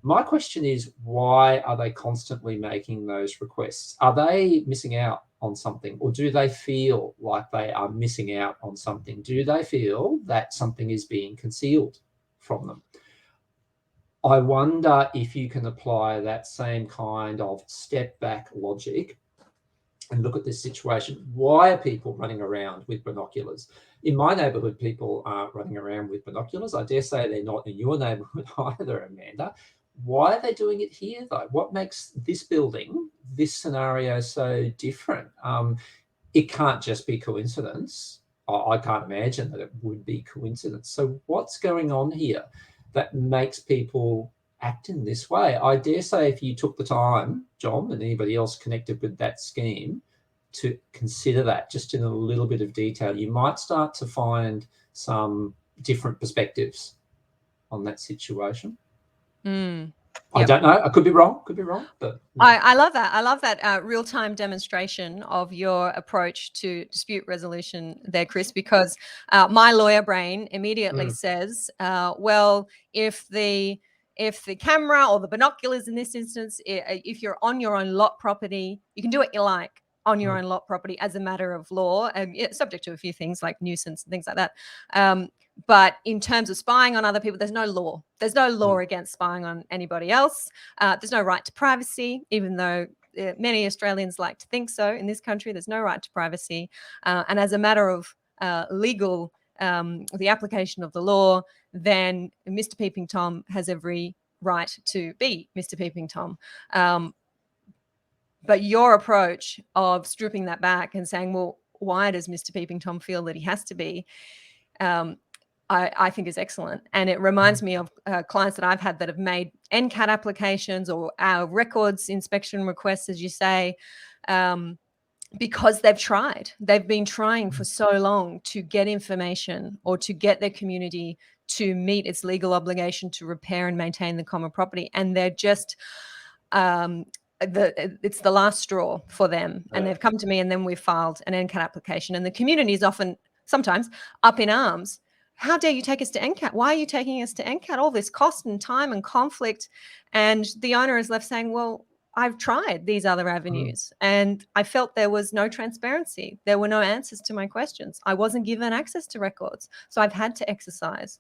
My question is, why are they constantly making those requests? Are they missing out on something, or do they feel like they are missing out on something? Do they feel that something is being concealed from them? I wonder if you can apply that same kind of step back logic and look at this situation. Why are people running around with binoculars? In my neighbourhood, people aren't running around with binoculars. I dare say they're not in your neighbourhood either, Amanda. Why are they doing it here, though? What makes this building, this scenario so different? It can't just be coincidence. I can't imagine that it would be coincidence. So what's going on here that makes people act in this way? I dare say if you took the time, John, and anybody else connected with that scheme, to consider that just in a little bit of detail, you might start to find some different perspectives on that situation. Mm. I Yep. don't know. I could be wrong, but no. I love that. I love that real-time demonstration of your approach to dispute resolution there, Chris, because my lawyer brain immediately says, well, if the camera or the binoculars in this instance, if you're on your own lot property, you can do what you like on your own lot property as a matter of law, and subject to a few things like nuisance and things like that. But in terms of spying on other people, there's no law. There's no law against spying on anybody else. There's no right to privacy, even though many Australians like to think so. In this country, there's no right to privacy. And as a matter of legal, the application of the law, then Mr. Peeping Tom has every right to be Mr. Peeping Tom. But your approach of stripping that back and saying, well, why does Mr. Peeping Tom feel that he has to be? I think is excellent. And it reminds me of clients that I've had that have made NCAT applications or our records inspection requests, as you say, because they've tried. They've been trying for so long to get information or to get their community to meet its legal obligation to repair and maintain the common property. And they're just... it's the last straw for them, and they've come to me, and then we've filed an NCAT application, and the community is sometimes up in arms. How dare you take us to NCAT? Why are you taking us to NCAT? All this cost and time and conflict. And the owner is left saying, well, I've tried these other avenues and I felt there was no transparency. There were no answers to my questions. I wasn't given access to records. So I've had to exercise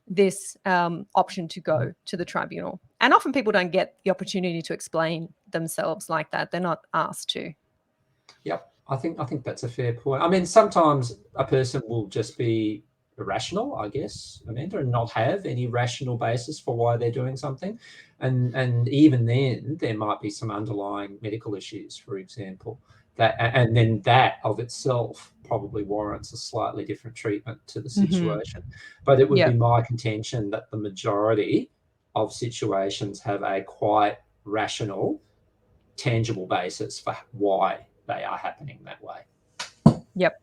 this option to go to the tribunal. And often people don't get the opportunity to explain themselves like that. They're not asked to. Yep. I think that's a fair point. I mean, sometimes a person will just be irrational, I guess, Amanda, and not have any rational basis for why they're doing something. And even then, there might be some underlying medical issues, for example, and then that of itself probably warrants a slightly different treatment to the situation. But it would be my contention that the majority of situations have a quite rational, tangible basis for why they are happening that way. Yep.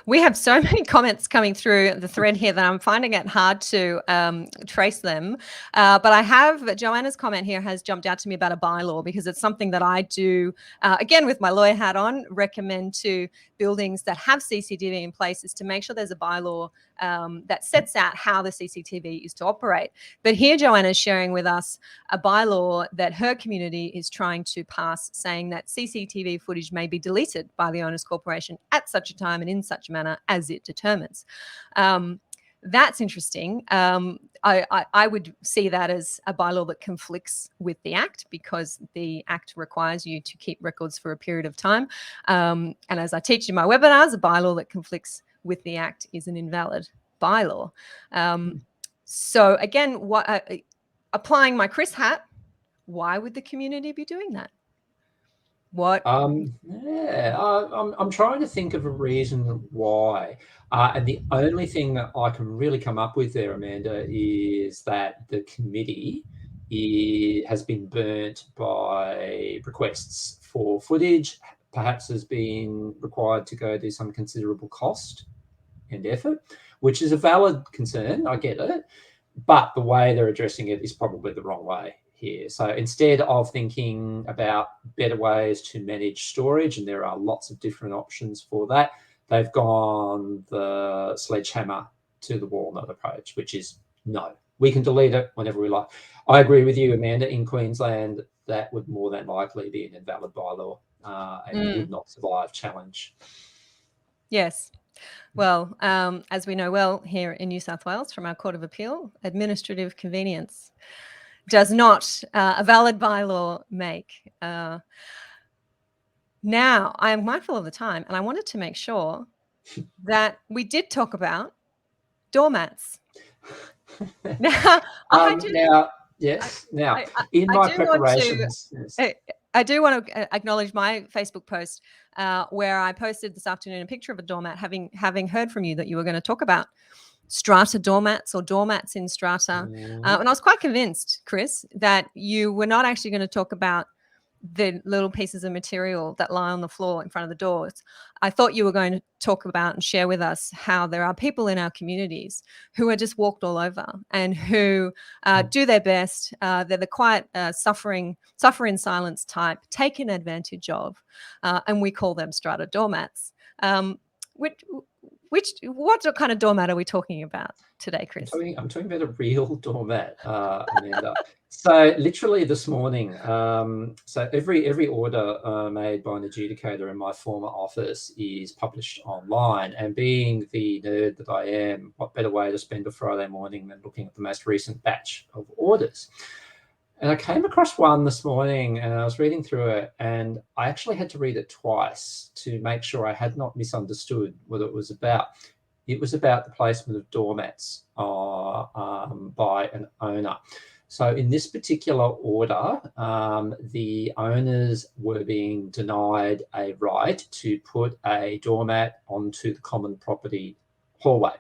We have so many comments coming through the thread here that I'm finding it hard to trace them. But I have, Joanna's comment here has jumped out to me about a bylaw, because it's something that I do, again, with my lawyer hat on, recommend to buildings that have CCTV in place, is to make sure there's a bylaw that sets out how the CCTV is to operate. But here Joanna is sharing with us a bylaw that her community is trying to pass, saying that CCTV footage may be deleted by the owner's corporation at such a time and in such a manner as it determines. That's interesting. I would see that as a bylaw that conflicts with the Act, because the Act requires you to keep records for a period of time. And as I teach in my webinars, a bylaw that conflicts with the Act is an invalid bylaw. So again, applying my Chris hat, why would the community be doing that? I'm trying to think of a reason why. And the only thing that I can really come up with there, Amanda, is that the committee has been burnt by requests for footage, perhaps has been required to go to some considerable cost and effort, which is a valid concern. I get it. But the way they're addressing it is probably the wrong way here. So instead of thinking about better ways to manage storage, and there are lots of different options for that, they've gone the sledgehammer to the walnut approach, which is no, we can delete it whenever we like. I agree with you, Amanda. In Queensland, that would more than likely be an invalid bylaw and would not survive challenge. Yes. Well, as we know well here in New South Wales from our Court of Appeal, administrative convenience does not a valid bylaw make. Now, I am mindful of the time, and I wanted to make sure that we did talk about doormats. Now, in my preparations, I do want to acknowledge my Facebook post where I posted this afternoon a picture of a doormat, having heard from you that you were going to talk about strata doormats or doormats in strata. And I was quite convinced, Chris, that you were not actually going to talk about the little pieces of material that lie on the floor in front of the doors. I thought you were going to talk about and share with us how there are people in our communities who are just walked all over and who do their best. They're the quiet, suffer in silence type, taken advantage of, and we call them strata doormats. What kind of doormat are we talking about today, Chris? I'm talking about a real doormat, Amanda. So literally this morning, so every order made by an adjudicator in my former office is published online. And being the nerd that I am, what better way to spend a Friday morning than looking at the most recent batch of orders? And I came across one this morning and I was reading through it, and I actually had to read it twice to make sure I had not misunderstood what it was about. It was about the placement of doormats by an owner. So in this particular order, the owners were being denied a right to put a doormat onto the common property hallway.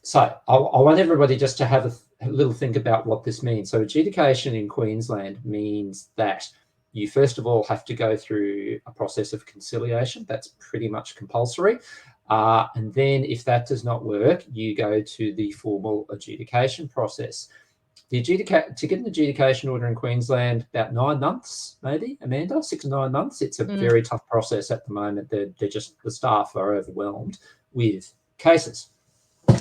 So I want everybody just to have a little think about what this means. So adjudication in Queensland means that you first of all have to go through a process of conciliation. That's pretty much compulsory. And then if that does not work, you go to the formal adjudication process. To get an adjudication order in Queensland, about 9 months, maybe, Amanda, 6 to 9 months. It's a very tough process at the moment. The staff are overwhelmed with cases.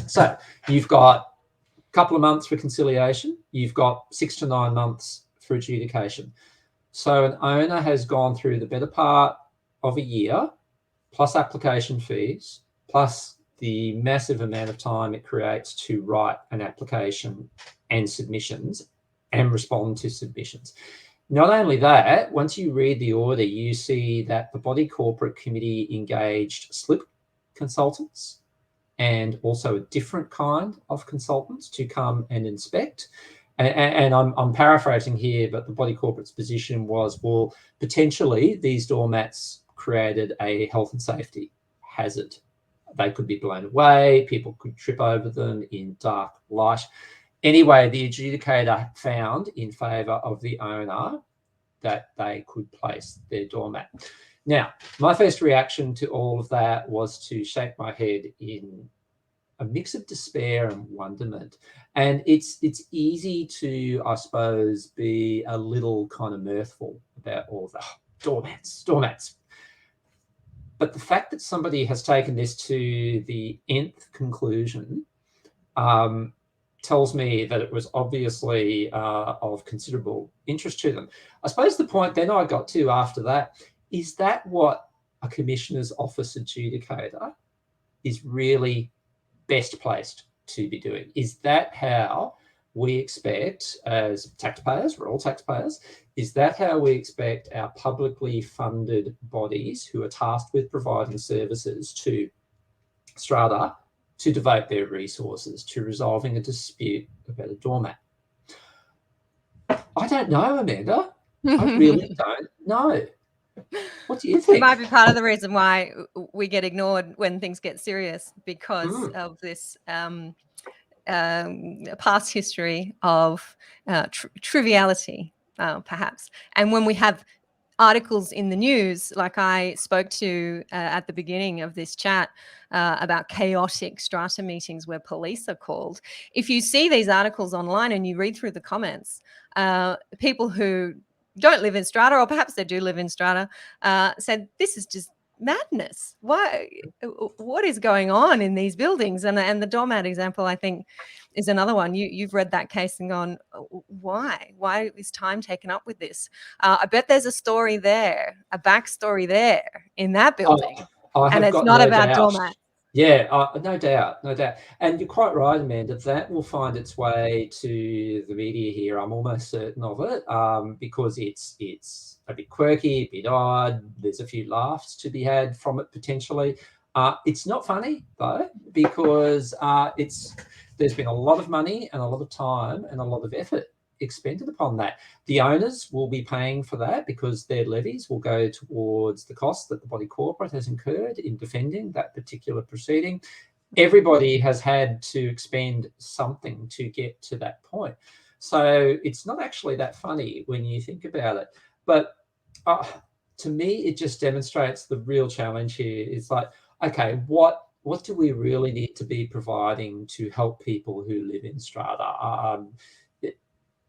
So you've got a couple of months for conciliation. You've got 6 to 9 months for adjudication. So an owner has gone through the better part of a year, plus application fees, plus the massive amount of time it creates to write an application and submissions and respond to submissions. Not only that, once you read the order, you see that the body corporate committee engaged slip consultants and also a different kind of consultants to come and inspect. And I'm paraphrasing here, but the body corporate's position was, well, potentially these doormats created a health and safety hazard. They could be blown away, people could trip over them in dark light. Anyway, the adjudicator found in favour of the owner that they could place their doormat. Now, my first reaction to all of that was to shake my head in a mix of despair and wonderment. And it's easy to, I suppose, be a little kind of mirthful about all of the doormats. But the fact that somebody has taken this to the nth conclusion tells me that it was obviously of considerable interest to them. I suppose the point then I got to after that is that what a Commissioner's Office adjudicator is really best placed to be doing? Is that how we expect, as taxpayers, we're all taxpayers, is that how we expect our publicly funded bodies who are tasked with providing services to strata to devote their resources to resolving a dispute about a doormat? I don't know, Amanda. I really don't know. What do you think? It might be part of the reason why we get ignored when things get serious, because of this past history of triviality, perhaps. And when we have articles in the news, like I spoke to at the beginning of this chat about chaotic strata meetings where police are called. If you see these articles online and you read through the comments, people who don't live in strata, or perhaps they do live in strata, said, this is just madness. What is going on in these buildings? And the doormat example, I think, is another one. You've read that case and gone, why is time taken up with this? I bet there's a story there, a backstory there in that building. And it's not about doormat. Yeah, no doubt. And you're quite right, Amanda, that will find its way to the media here. I'm almost certain of it, because it's a bit quirky, a bit odd. There's a few laughs to be had from it potentially. It's not funny though, because there's been a lot of money and a lot of time and a lot of effort expended upon that. The owners will be paying for that because their levies will go towards the costs that the body corporate has incurred in defending that particular proceeding. Everybody has had to expend something to get to that point. So it's not actually that funny when you think about it. But to me, it just demonstrates the real challenge here. It's like, okay, what do we really need to be providing to help people who live in strata?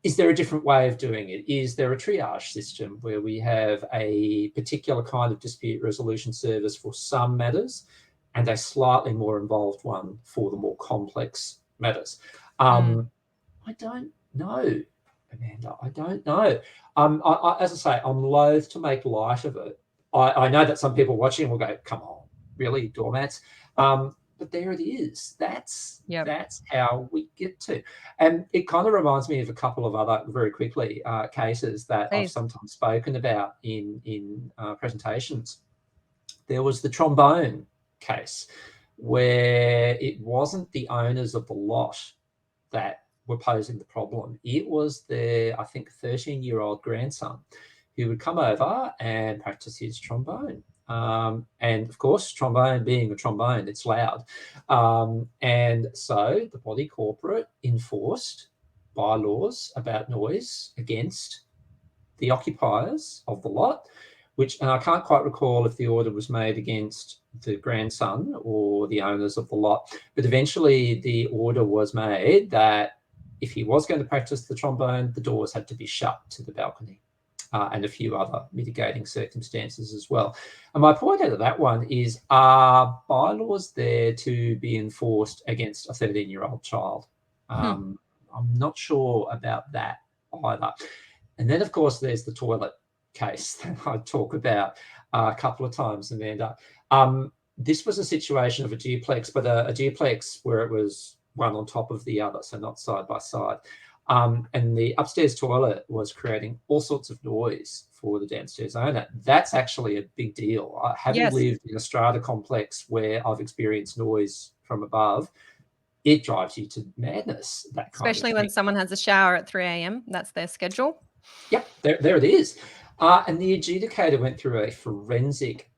Is there a different way of doing it? Is there a triage system where we have a particular kind of dispute resolution service for some matters and a slightly more involved one for the more complex matters? I don't know, Amanda. I don't know. As I say, I'm loath to make light of it. I know that some people watching will go, "Come on, really, doormats?" But there it is. That's how we get to. And it kind of reminds me of a couple of other, very quickly, cases that I've sometimes spoken about in presentations. There was the Trombone case, where it wasn't the owners of the lot that were posing the problem. It was their, I think, 13-year-old grandson who would come over and practice his trombone. And of course, trombone being a trombone, it's loud. And so the body corporate enforced bylaws about noise against the occupiers of the lot, and I can't quite recall if the order was made against the grandson or the owners of the lot, but eventually the order was made that if he was going to practice the trombone, the doors had to be shut to the balcony. And a few other mitigating circumstances as well. And my point out of that one is, are bylaws there to be enforced against a 13-year-old child? I'm not sure about that either. And then, of course, there's the toilet case that I talk about a couple of times, Amanda. This was a situation of a duplex, but a duplex where it was one on top of the other, so not side by side. And the upstairs toilet was creating all sorts of noise for the downstairs owner. That's actually a big deal. Having lived in a strata complex where I've experienced noise from above, it drives you to madness, that kind Especially of thing. when someone has a shower at 3 a.m. That's their schedule. Yep, there it is. And the adjudicator went through a forensic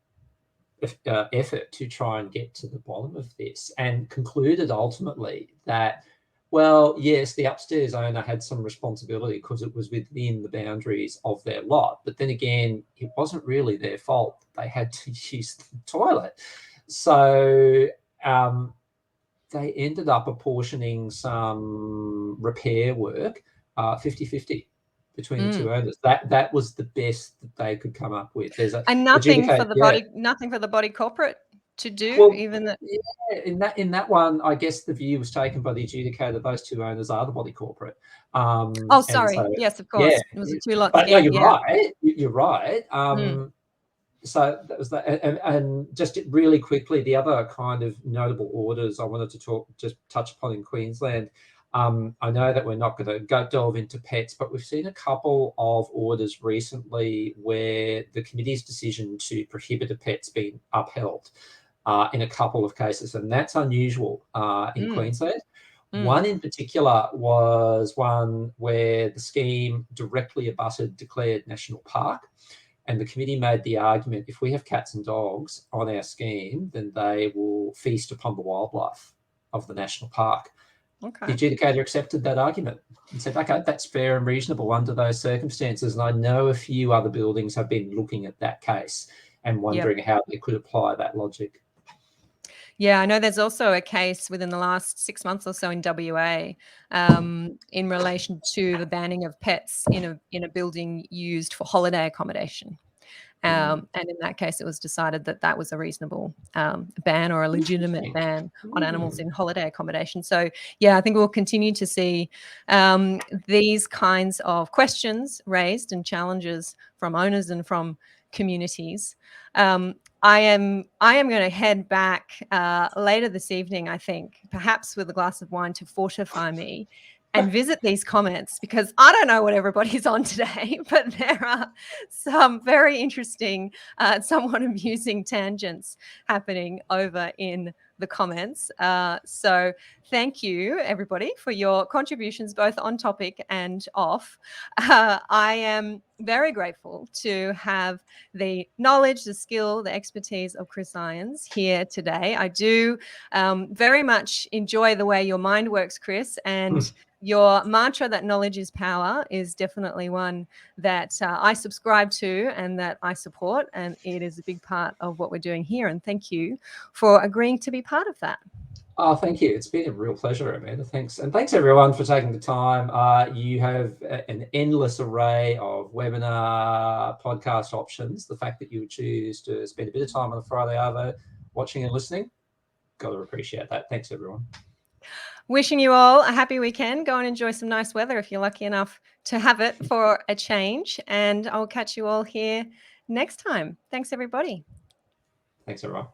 effort to try and get to the bottom of this, and concluded ultimately that, well, yes, the upstairs owner had some responsibility because it was within the boundaries of their lot. But then again, it wasn't really their fault. They had to use the toilet. So they ended up apportioning some repair work 50-50 between the two owners. That was the best that they could come up with. There's nothing for the body corporate to do, in that one, I guess the view was taken by the adjudicator. Those two owners are the body corporate. Sorry. So, yes, of course. It was a two lot scheme. No, you're right. You're right. So that was that. And just really quickly, the other kind of notable orders I wanted to just touch upon in Queensland. I know that we're not going to delve into pets, but we've seen a couple of orders recently where the committee's decision to prohibit a pet's been upheld in a couple of cases, and that's unusual in Queensland. One in particular was one where the scheme directly abutted declared national park, and the committee made the argument, if we have cats and dogs on our scheme, then they will feast upon the wildlife of the national park. Okay. The adjudicator accepted that argument and said, okay, that's fair and reasonable under those circumstances. And I know a few other buildings have been looking at that case and wondering how they could apply that logic. Yeah, I know there's also a case within the last 6 months or so in WA in relation to the banning of pets in a building used for holiday accommodation. And in that case, it was decided that that was a reasonable ban, or a legitimate ban on animals in holiday accommodation. So, yeah, I think we'll continue to see these kinds of questions raised and challenges from owners and from communities. I am going to head back later this evening, I think, perhaps with a glass of wine to fortify me, and visit these comments, because I don't know what everybody's on today, but there are some very interesting, somewhat amusing tangents happening over in the comments. So thank you, everybody, for your contributions, both on topic and off. I am very grateful to have the knowledge, the skill, the expertise of Chris Irons here today. I do very much enjoy the way your mind works, Chris, and your mantra that knowledge is power is definitely one that I subscribe to and that I support. And it is a big part of what we're doing here. And thank you for agreeing to be part of that. Oh, thank you. It's been a real pleasure, Amanda. Thanks. And thanks everyone for taking the time. You have an endless array of webinar podcast options. The fact that you would choose to spend a bit of time on a Friday arvo watching and listening, got to appreciate that. Thanks, everyone. Wishing you all a happy weekend. Go and enjoy some nice weather if you're lucky enough to have it for a change. And I'll catch you all here next time. Thanks, everybody. Thanks, everyone.